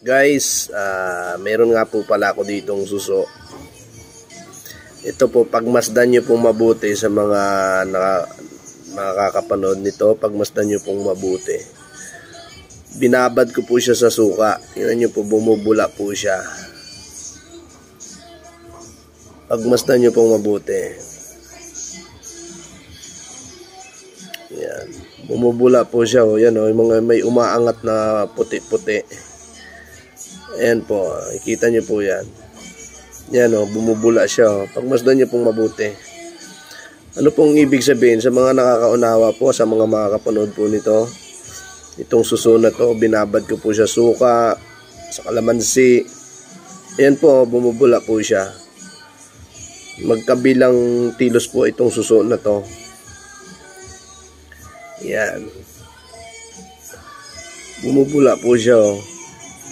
Guys, meron nga po pala ako ditong suso. Ito po, pagmasdan nyo pong mabuti sa mga nakakapanood nito, pagmasdan nyo pong mabuti. Binabad ko po siya sa suka. Tingnan nyo po, bumubula po siya. Pagmasdan nyo pong mabuti. Yan. Bumubula po siya. O, yan, o, yung mga may umaangat na puti-puti. Ayan po, ikita nyo po yan. Yan o, bumubula siya o. Pagmasdan nyo pong mabuti. Ano pong ibig sabihin sa mga nakakaunawa po, sa mga makakapanood po nito? Itong suso na to, binabad ko po siya suka, sa kalamansi. Ayan po, bumubula po siya. Magkabilang tilos po itong suso na to. Yan. Bumubula po siya o.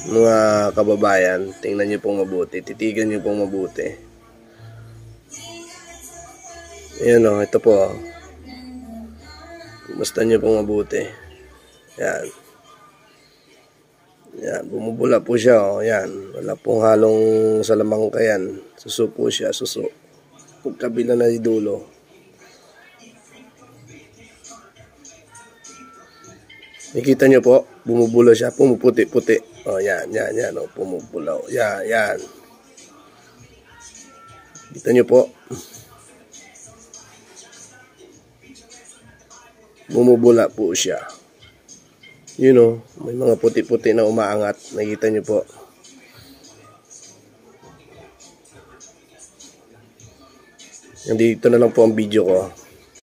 Mga kababayan, tingnan nyo pong mabuti, titigan nyo pong mabuti. Ayan o, ito po. Basta nyo pong mabuti. Yan. Yan, bumubula po siya o. Yan, wala pong halong salamangka yan. Suso po siya, suso. Pagkabila na dulo. Nakikita nyo po, bumubula siya, pumuputi-puti. Oh, yan, oh, pumubula. Yan. Kita nyo po. Bumubula po siya. You know, may mga puti-puti na umaangat. Nakikita nyo po. Nandito na lang po ang video ko.